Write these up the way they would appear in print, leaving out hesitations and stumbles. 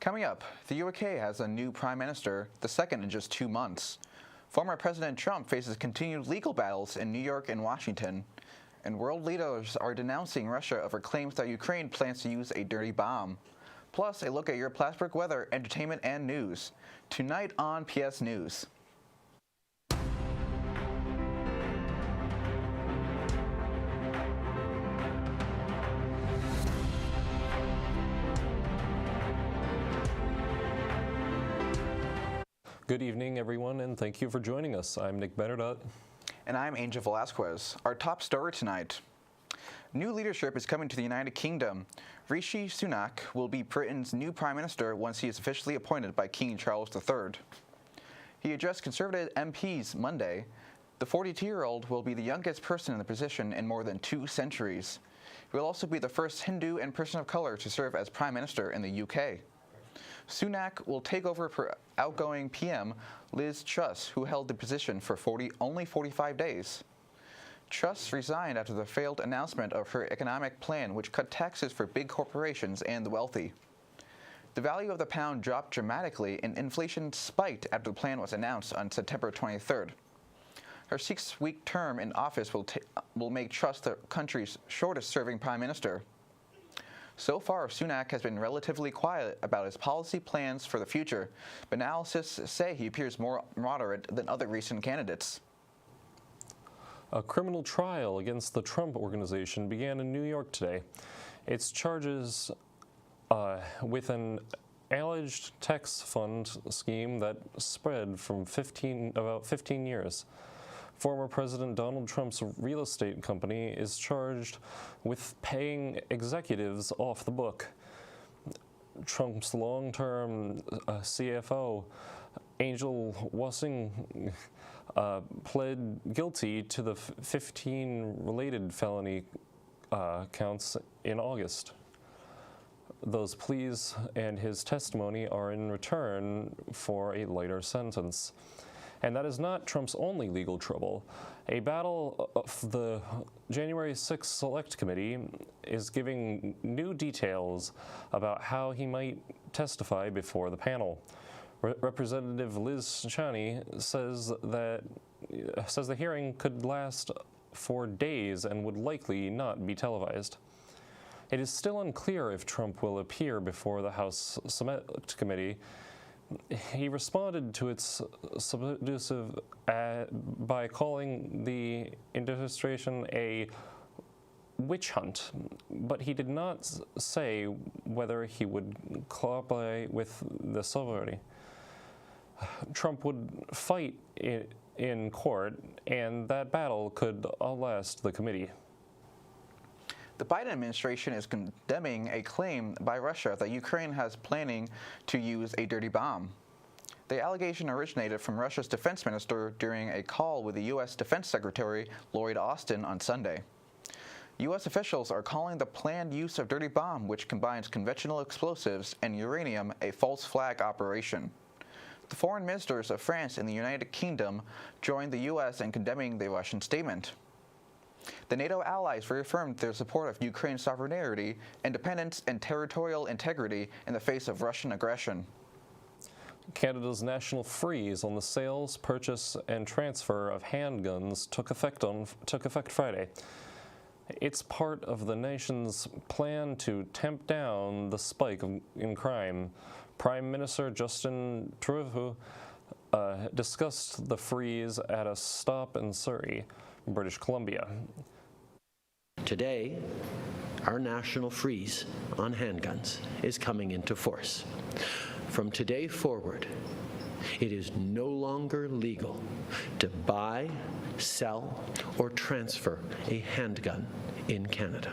Coming up, the UK has a new prime minister, the second in just 2 months. Former President Trump faces continued legal battles in New York and Washington. And world leaders are denouncing Russia over claims that Ukraine plans to use a dirty bomb. Plus, a look at your Plattsburgh weather, entertainment, and news. Tonight on PS News. Good evening, everyone, and thank you for joining us. I'm Nick Benardot. And I'm Angel Velasquez. Our top story tonight. New leadership is coming to the United Kingdom. Rishi Sunak will be Britain's new prime minister once he is officially appointed by King Charles III. He addressed Conservative MPs Monday. The 42-year-old will be the youngest person in the position in more than 2 centuries. He will also be the first Hindu and person of color to serve as prime minister in the UK. Sunak will take over for outgoing PM Liz Truss, who held the position for only 45 days. Truss resigned after the failed announcement of her economic plan, which cut taxes for big corporations and the wealthy. The value of the pound dropped dramatically and inflation spiked after the plan was announced on September 23rd. Her 6-week term in office will make Truss the country's shortest-serving prime minister. So far, Sunak has been relatively quiet about his policy plans for the future, but analysts say he appears more moderate than other recent candidates. A criminal trial against the Trump Organization began in New York today. Its charges with an alleged tax fund scheme that spread from about 15 years. Former President Donald Trump's real estate company is charged with paying executives off the book. Trump's long-term CFO, Angel Wassing, pled guilty to the 15 related felony counts in August. Those pleas and his testimony are in return for a lighter sentence. And that is not Trump's only legal trouble. A battle of the January 6th Select Committee is giving new details about how he might testify before the panel. Representative Liz Cheney says the hearing could last for days and would likely not be televised. It is still unclear if Trump will appear before the House Select Committee. He responded to its subdusive by calling the administration a witch hunt, but he did not say whether he would cooperate with the sovereignty. Trump would fight in court, and that battle could outlast the committee. The Biden administration is condemning a claim by Russia that Ukraine has planning to use a dirty bomb. The allegation originated from Russia's defense minister during a call with the U.S. Defense Secretary Lloyd Austin on Sunday. U.S. officials are calling the planned use of dirty bomb, which combines conventional explosives and uranium, a false flag operation. The foreign ministers of France and the United Kingdom joined the U.S. in condemning the Russian statement. The NATO allies reaffirmed their support of Ukraine's sovereignty, independence, and territorial integrity in the face of Russian aggression. Canada's national freeze on the sales, purchase, and transfer of handguns took effect Friday. It's part of the nation's plan to tamp down the spike in crime. Prime Minister Justin Trudeau discussed the freeze at a stop in Surrey, British Columbia. Today, our national freeze on handguns is coming into force. From today forward, it is no longer legal to buy, sell, or transfer a handgun in Canada.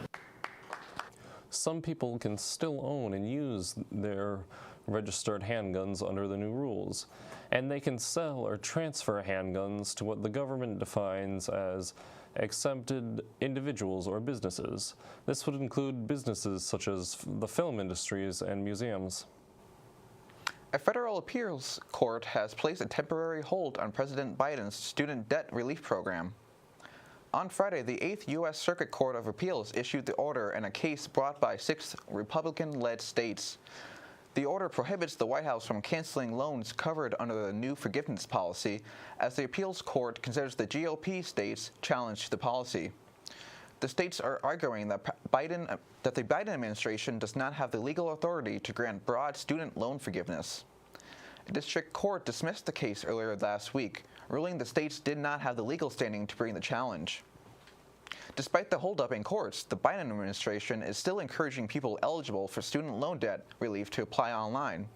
Some people can still own and use their registered handguns under the new rules, and they can sell or transfer handguns to what the government defines as exempted individuals or businesses. This would include businesses such as the film industries and museums. A federal appeals court has placed a temporary hold on President Biden's student debt relief program. On Friday, the 8th U.S. Circuit Court of Appeals issued the order in a case brought by 6 Republican-led states. The order prohibits the White House from canceling loans covered under the new forgiveness policy as the appeals court considers the GOP states challenge to the policy. The states are arguing that the Biden administration does not have the legal authority to grant broad student loan forgiveness. A district court dismissed the case earlier last week, ruling the states did not have the legal standing to bring the challenge. Despite the holdup in courts, the Biden administration is still encouraging people eligible for student loan debt relief to apply online.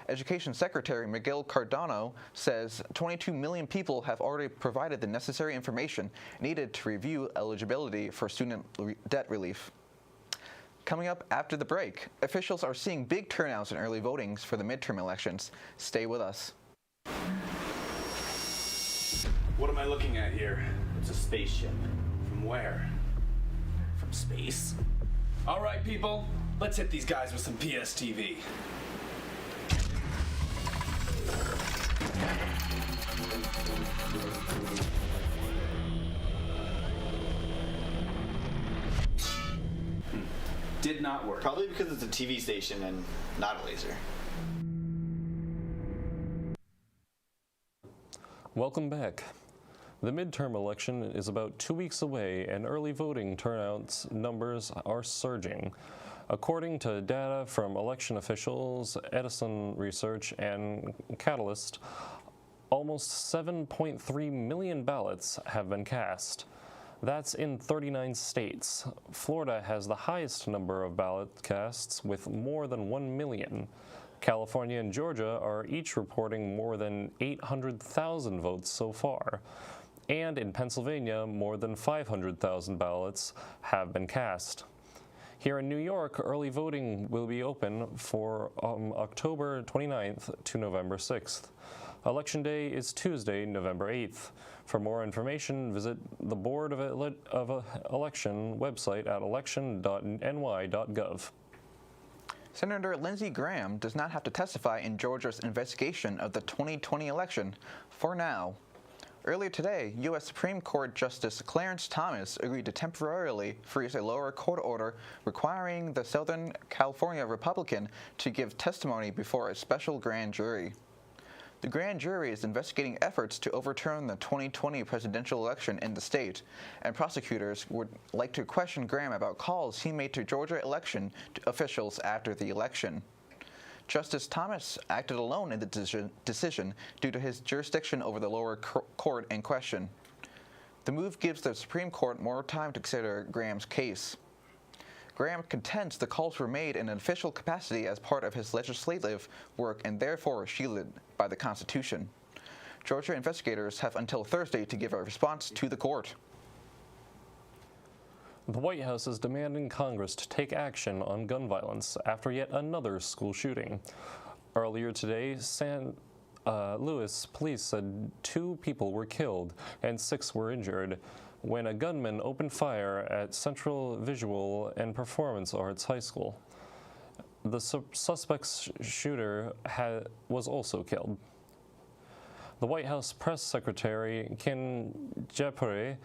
Education Secretary Miguel Cardano says 22 million people have already provided the necessary information needed to review eligibility for student debt relief. Coming up after the break, officials are seeing big turnouts in early votings for the midterm elections. Stay with us. What am I looking at here? It's a spaceship. From where? From space? All right, people, let's hit these guys with some PSTV. Did not work. Probably because it's a TV station and not a laser. Welcome back. The midterm election is about 2 weeks away, and early voting turnouts numbers are surging. According to data from election officials, Edison Research, and Catalyst, almost 7.3 million ballots have been cast. That's in 39 states. Florida has the highest number of ballot casts with more than 1 million. California and Georgia are each reporting more than 800,000 votes so far. And in Pennsylvania, more than 500,000 ballots have been cast. Here in New York, early voting will be open for October 29th to November 6th. Election Day is Tuesday, November 8th. For more information, visit the Board of Election website at election.ny.gov. Senator Lindsey Graham does not have to testify in Georgia's investigation of the 2020 election for now. Earlier today, U.S. Supreme Court Justice Clarence Thomas agreed to temporarily freeze a lower court order requiring the Southern California Republican to give testimony before a special grand jury. The grand jury is investigating efforts to overturn the 2020 presidential election in the state, and prosecutors would like to question Graham about calls he made to Georgia election officials after the election. Justice Thomas acted alone in the decision due to his jurisdiction over the lower court in question. The move gives the Supreme Court more time to consider Graham's case. Graham contends the calls were made in an official capacity as part of his legislative work and therefore shielded by the Constitution. Georgia investigators have until Thursday to give a response to the court. The White House is demanding Congress to take action on gun violence after yet another school shooting. Earlier today, St. Louis police said 2 people were killed and 6 were injured when a gunman opened fire at Central Visual and Performance Arts High School. The suspect's shooter was also killed. The White House press secretary, Ken Jeppe,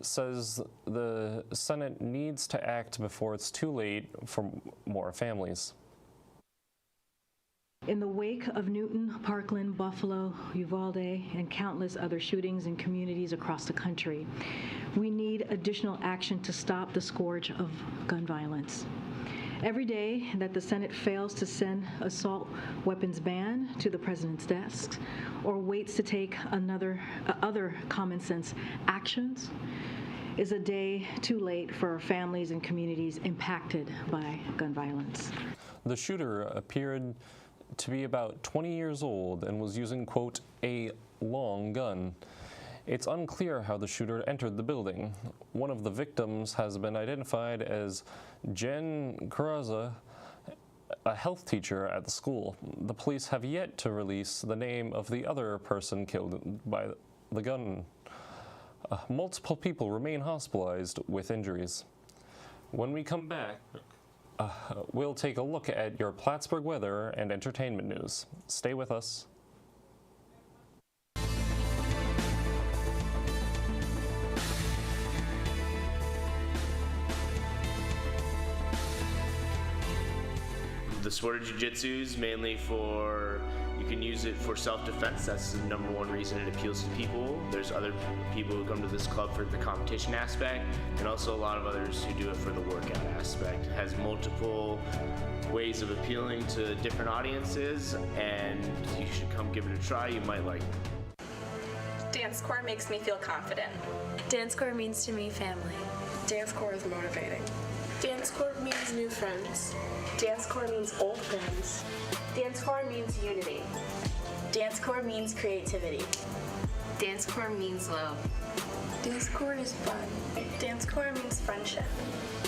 says the Senate needs to act before it's too late for more families. In the wake of Newton, Parkland, Buffalo, Uvalde, and countless other shootings in communities across the country, we need additional action to stop the scourge of gun violence. Every day that the Senate fails to send assault weapons ban to the president's desk or waits to take other common sense actions is a day too late for families and communities impacted by gun violence. The shooter appeared to be about 20 years old and was using, quote, a long gun. It's unclear how the shooter entered the building. One of the victims has been identified as Jen Carraza, a health teacher at the school. The police have yet to release the name of the other person killed by the gun. Multiple people remain hospitalized with injuries. When we come back, we'll take a look at your Plattsburgh weather and entertainment news. Stay with us. The sport of jiu-jitsu is mainly you can use it for self-defense. That's the number one reason it appeals to people. There's other people who come to this club for the competition aspect, and also a lot of others who do it for the workout aspect. It has multiple ways of appealing to different audiences, and you should come give it a try. You might like it. Dance corps makes me feel confident. Dance corps means to me family. Dance corps is motivating. Dance corps means new friends. Dance corps means old friends. Dance corps means unity. Dance corps means creativity. Dance corps means love. Dance corps is fun. Dance corps means friendship.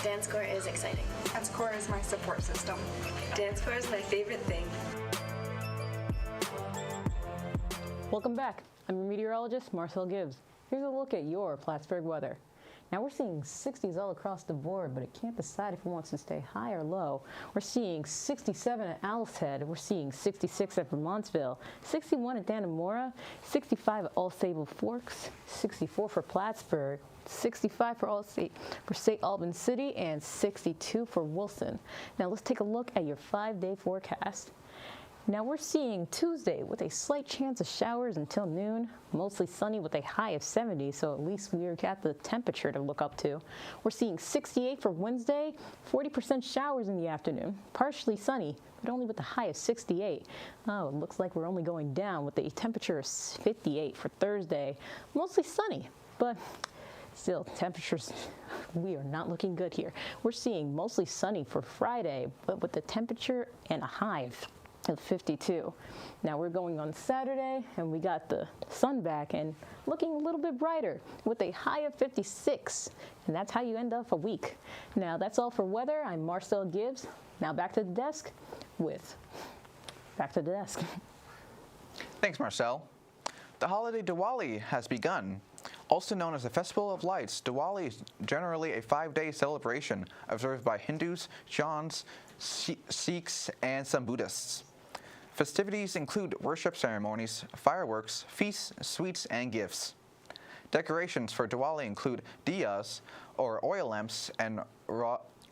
Dance corps is exciting. Dance corps is my support system. Dance corps is my favorite thing. Welcome back. I'm your meteorologist, Marcel Gibbs. Here's a look at your Plattsburgh weather. Now we're seeing 60s all across the board, but it can't decide if it wants to stay high or low. We're seeing 67 at Owl's Head. We're seeing 66 at Vermontsville, 61 at Dannemora, 65 at All Sable Forks, 64 for Plattsburgh, 65 for St. Albans City, and 62 for Wilson. Now let's take a look at your 5-day forecast. Now we're seeing Tuesday with a slight chance of showers until noon, mostly sunny with a high of 70, so at least we've got the temperature to look up to. We're seeing 68 for Wednesday, 40% showers in the afternoon, partially sunny, but only with a high of 68. Oh, it looks like we're only going down with a temperature of 58 for Thursday, mostly sunny, but still, temperatures, we are not looking good here. We're seeing mostly sunny for Friday, but with the temperature and a high of 52. Now we're going on Saturday, and we got the sun back and looking a little bit brighter with a high of 56. And that's how you end up a week. Now that's all for weather. I'm Marcel Gibbs. Now back to the desk. Thanks, Marcel. The holiday Diwali has begun. Also known as the Festival of Lights, Diwali is generally a 5-day celebration observed by Hindus, Jains, Sikhs, and some Buddhists. Festivities include worship ceremonies, fireworks, feasts, sweets, and gifts. Decorations for Diwali include diyas, or oil lamps, and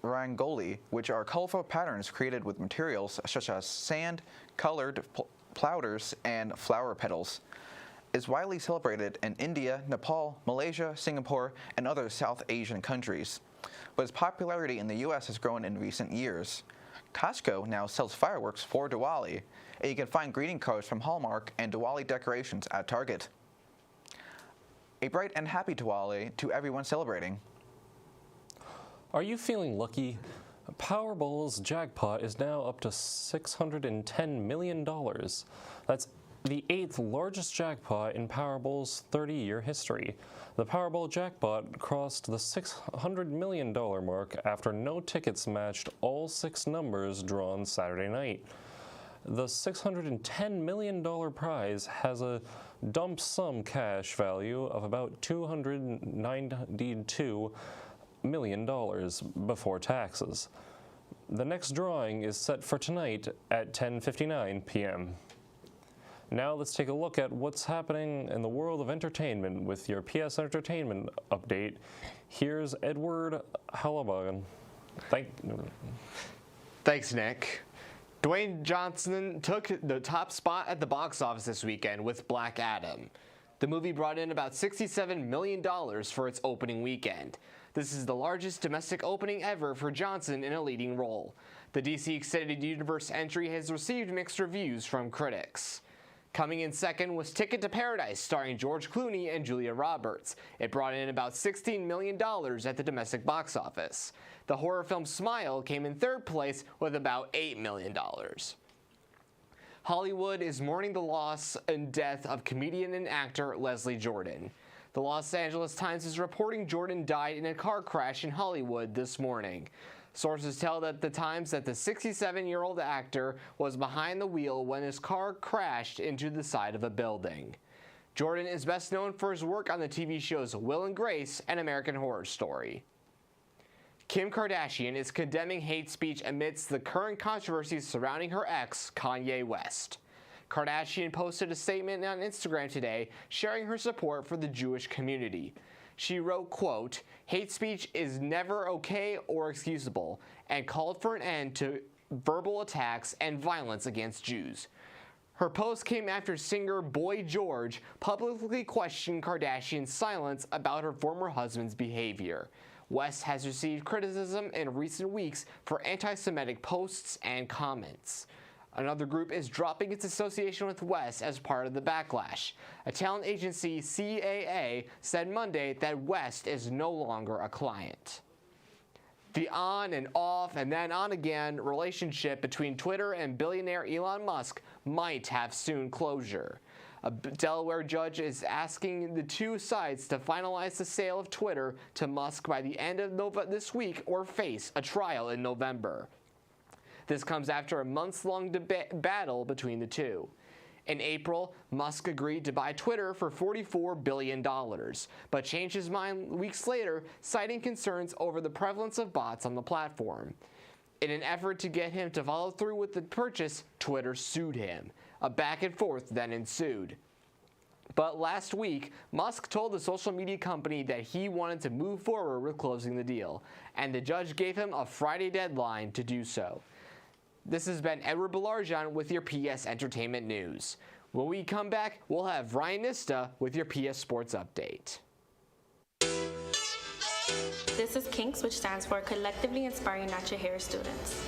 rangoli, which are colorful patterns created with materials such as sand, colored powders, and flower petals. It is widely celebrated in India, Nepal, Malaysia, Singapore, and other South Asian countries, but its popularity in the U.S. has grown in recent years. Costco now sells fireworks for Diwali, and you can find greeting cards from Hallmark and Diwali decorations at Target. A bright and happy Diwali to everyone celebrating. Are you feeling lucky? Powerball's jackpot is now up to $610 million. That's the 8th largest jackpot in Powerball's 30-year history. The Powerball jackpot crossed the $600 million mark after no tickets matched all 6 numbers drawn Saturday night. The $610 million prize has a dump sum cash value of about $292 million before taxes. The next drawing is set for tonight at 10:59 p.m. Now let's take a look at what's happening in the world of entertainment with your PS Entertainment update. Here's Edward Halliburton. Thanks, Nick. Dwayne Johnson took the top spot at the box office this weekend with Black Adam. The movie brought in about $67 million for its opening weekend. This is the largest domestic opening ever for Johnson in a leading role. The DC Extended Universe entry has received mixed reviews from critics. Coming in second was Ticket to Paradise, starring George Clooney and Julia Roberts. It brought in about $16 million at the domestic box office. The horror film Smile came in third place with about $8 million. Hollywood is mourning the loss and death of comedian and actor Leslie Jordan. The Los Angeles Times is reporting Jordan died in a car crash in Hollywood this morning. Sources tell the Times that the 67-year-old actor was behind the wheel when his car crashed into the side of a building. Jordan is best known for his work on the TV shows Will and Grace and American Horror Story. Kim Kardashian is condemning hate speech amidst the current controversies surrounding her ex, Kanye West. Kardashian posted a statement on Instagram today sharing her support for the Jewish community. She wrote, quote, "Hate speech is never okay or excusable," and called for an end to verbal attacks, and violence against Jews. Her post came after singer Boy George publicly questioned Kardashian's silence about her former husband's behavior. West has received criticism in recent weeks for anti-Semitic posts and comments. Another group is dropping its association with West as part of the backlash. A talent agency, CAA, said Monday that West is no longer a client. The on and off and then on again relationship between Twitter and billionaire Elon Musk might have soon closure. A Delaware judge is asking the two sides to finalize the sale of Twitter to Musk by the end of this week or face a trial in November. This comes after a months-long battle between the two. In April, Musk agreed to buy Twitter for $44 billion, but changed his mind weeks later, citing concerns over the prevalence of bots on the platform. In an effort to get him to follow through with the purchase, Twitter sued him. A back and forth then ensued. But last week, Musk told the social media company that he wanted to move forward with closing the deal, and the judge gave him a Friday deadline to do so. This has been Edward Belarjan with your PS Entertainment News. When we come back, we'll have Ryan Nista with your PS Sports Update. This is KINKS, which stands for Collectively Inspiring Natural Hair Students.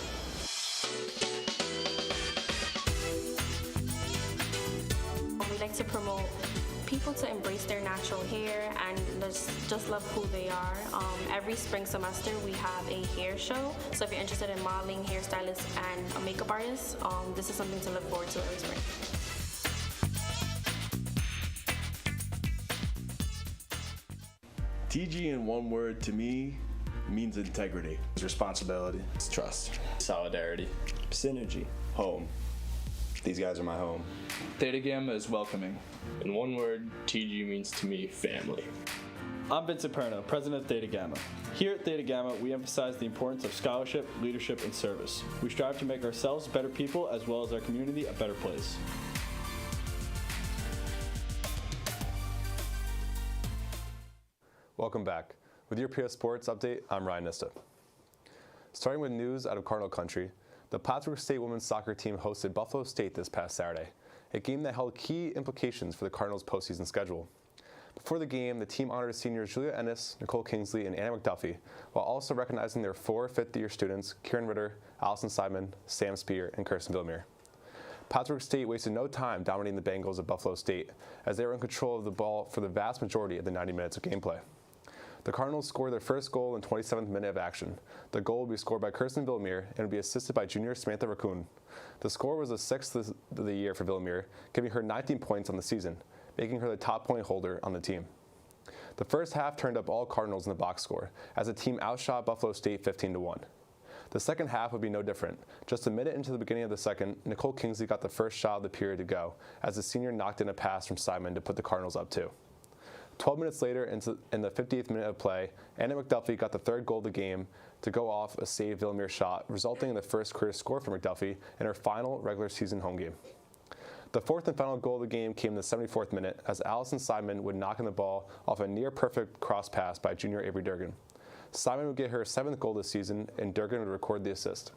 We like to promote people to embrace their natural hair and just love who they are. Every spring semester we have a hair show, so if you're interested in modeling, hairstylist, and a makeup artist, this is something to look forward to every spring. TG in one word to me means integrity. It's responsibility. It's trust. Solidarity. Synergy. Home. These guys are my home. Theta Gamma is welcoming. In one word, TG means to me family. I'm Vincent Perno, president of Theta Gamma. Here at Theta Gamma, we emphasize the importance of scholarship, leadership, and service. We strive to make ourselves better people as well as our community a better place. Welcome back. With your PS Sports Update, I'm Ryan Nista. Starting with news out of Cardinal Country, the Plattsburgh State women's soccer team hosted Buffalo State this past Saturday, a game that held key implications for the Cardinals' postseason schedule. Before the game, the team honored seniors Julia Ennis, Nicole Kingsley, and Anna McDuffie, while also recognizing their 4 fifth-year students, Kieran Ritter, Allison Simon, Sam Spear, and Kirsten Villemere. Plattsburgh State wasted no time dominating the Bengals at Buffalo State, as they were in control of the ball for the vast majority of the 90 minutes of gameplay. The Cardinals scored their first goal in the 27th minute of action. The goal would be scored by Kirsten Villemere and would be assisted by junior Samantha Raccoon. The score was the 6th of the year for Villemere, giving her 19 points on the season, making her the top point holder on the team. The first half turned up all Cardinals in the box score, as the team outshot Buffalo State 15-1. The second half would be no different. Just a minute into the beginning of the second, Nicole Kingsley got the first shot of the period to go, as the senior knocked in a pass from Simon to put the Cardinals up 2. 12 minutes later, in the 50th minute of play, Anna McDuffie got the third goal of the game to go off a saved Villemere shot, resulting in the first career score for McDuffie in her final regular season home game. The fourth and final goal of the game came in the 74th minute, as Allison Simon would knock in the ball off a near-perfect cross pass by junior Avery Durgan. Simon would get her 7th goal this season, and Durgan would record the assist.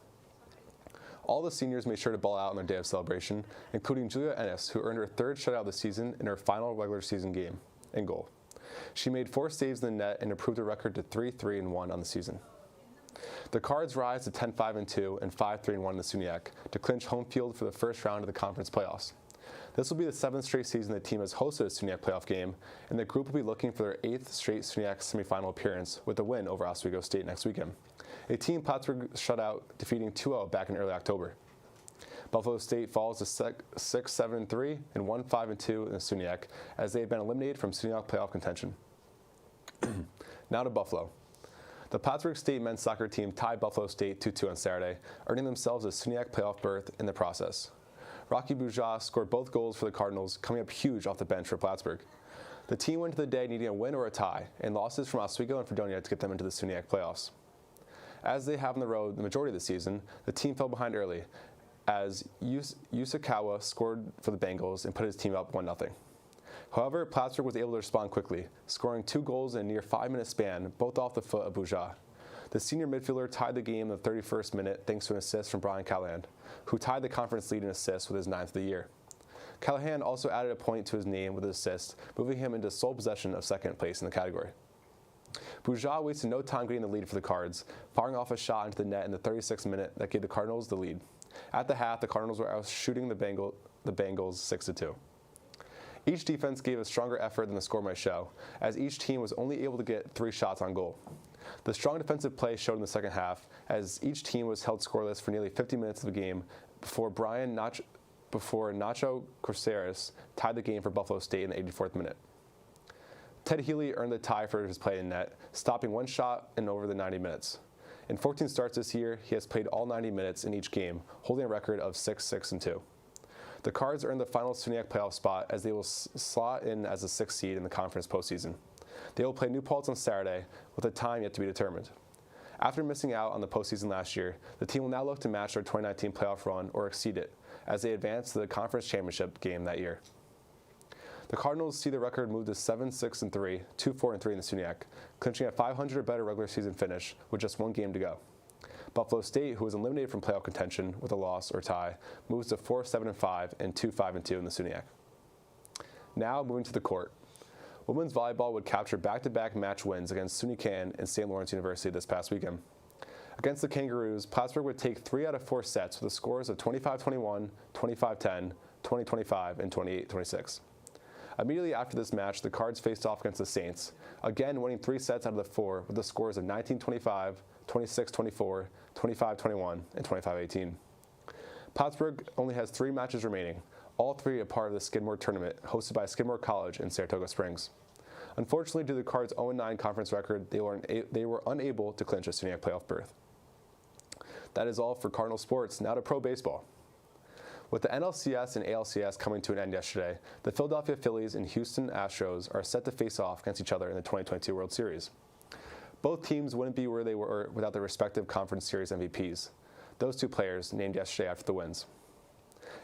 All the seniors made sure to ball out on their day of celebration, including Julia Ennis, who earned her 3rd shutout of the season in her final regular season game in goal. She made 4 saves in the net and improved her record to 3-3-1 on the season. The Cards rise to 10-5-2 and 5-3-1 in the SUNYAC to clinch home field for the first round of the conference playoffs. This will be the 7th straight season the team has hosted a SUNYAC playoff game, and the group will be looking for their 8th straight SUNYAC semifinal appearance with a win over Oswego State next weekend, a team Plattsburgh shut out, defeating 2-0 back in early October. Buffalo State falls to 6-7-3 and 1-5-2 in the SUNYAC, as they have been eliminated from SUNYAC playoff contention. Now to Buffalo. The Plattsburgh State men's soccer team tied Buffalo State 2-2 on Saturday, earning themselves a SUNYAC playoff berth in the process. Rocky Bourgeois scored both goals for the Cardinals, coming up huge off the bench for Plattsburgh. The team went into the day needing a win or a tie, and losses from Oswego and Fredonia to get them into the SUNYAC playoffs. As they have on the road the majority of the season, the team fell behind early, as Yusakawa scored for the Bengals and put his team up 1-0. However, Plattsburgh was able to respond quickly, scoring 2 goals in a near 5-minute span, both off the foot of Bourgeois. The senior midfielder tied the game in the 31st minute thanks to an assist from Brian Callahan, who tied the conference lead in assists with his 9th of the year. Callahan also added a point to his name with an assist, moving him into sole possession of second place in the category. Bourgeois wasted no time getting the lead for the Cards, firing off a shot into the net in the 36th minute that gave the Cardinals the lead. At the half, the Cardinals were out shooting the Bengals 6-2. Each defense gave a stronger effort than the score might show, as each team was only able to get 3 shots on goal. The strong defensive play showed in the second half, as each team was held scoreless for nearly 50 minutes of the game before Nacho Corceres tied the game for Buffalo State in the 84th minute. Ted Healy earned the tie for his play in net, stopping 1 shot in over the 90 minutes. In 14 starts this year, he has played all 90 minutes in each game, holding a record of 6-6-2. The Cards earned the final SUNYAC playoff spot as they will slot in as a 6th seed in the conference postseason. They will play New Paltz on Saturday, with a time yet to be determined. After missing out on the postseason last year, the team will now look to match their 2019 playoff run or exceed it, as they advance to the conference championship game that year. The Cardinals see the record move to 7-6-3, 2-4-3 in the SUNYAC, clinching a 500 or better regular season finish with just 1 game to go. Buffalo State, who was eliminated from playoff contention with a loss or tie, moves to 4-7-5 and 2-5-2 in the SUNYAC. Now moving to the court. Women's volleyball would capture back-to-back match wins against SUNY Canton and St. Lawrence University this past weekend. Against the Kangaroos, Plattsburgh would take 3 out of 4 sets with the scores of 25-21, 25-10, 20-25, and 28-26. Immediately after this match, the Cards faced off against the Saints, again winning 3 sets out of the 4 with the scores of 19-25, 26-24, 25-21, and 25-18. Plattsburgh only has 3 matches remaining, all 3 a part of the Skidmore tournament hosted by Skidmore College in Saratoga Springs. Unfortunately, due to the Cards' 0-9 conference record, they were unable to clinch a SUNYAC playoff berth. That is all for Cardinal sports. Now to pro baseball. With the NLCS and ALCS coming to an end yesterday, the Philadelphia Phillies and Houston Astros are set to face off against each other in the 2022 World Series. Both teams wouldn't be where they were without their respective conference series MVPs, those 2 players named yesterday after the wins.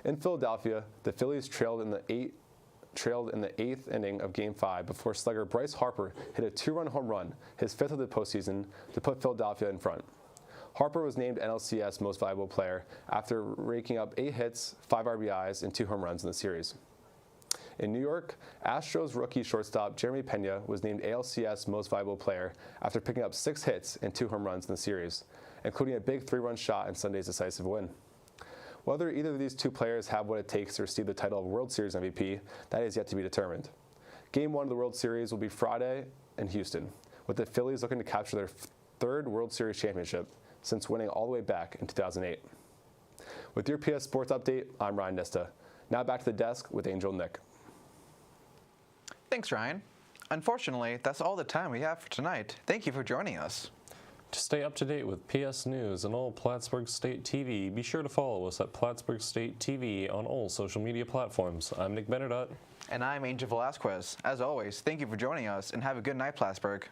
In Philadelphia, the Phillies trailed in the 8th inning of Game 5 before slugger Bryce Harper hit a 2-run home run, his 5th of the postseason, to put Philadelphia in front. Harper was named NLCS Most Valuable Player after raking up 8 hits, 5 RBIs, and 2 home runs in the series. In New York, Astros rookie shortstop Jeremy Pena was named ALCS Most Valuable Player after picking up 6 hits and 2 home runs in the series, including a big 3-run shot in Sunday's decisive win. Whether either of these 2 players have what it takes to receive the title of World Series MVP, that is yet to be determined. Game 1 of the World Series will be Friday in Houston, with the Phillies looking to capture their 3rd World Series championship since winning all the way back in 2008. With your PS Sports Update, I'm Ryan Nista. Now back to the desk with Angel Nick. Thanks, Ryan. Unfortunately, that's all the time we have for tonight. Thank you for joining us. To stay up to date with PS News and all Plattsburgh State TV, be sure to follow us at Plattsburgh State TV on all social media platforms. I'm Nick Benedutt. And I'm Angel Velasquez. As always, thank you for joining us and have a good night, Plattsburgh.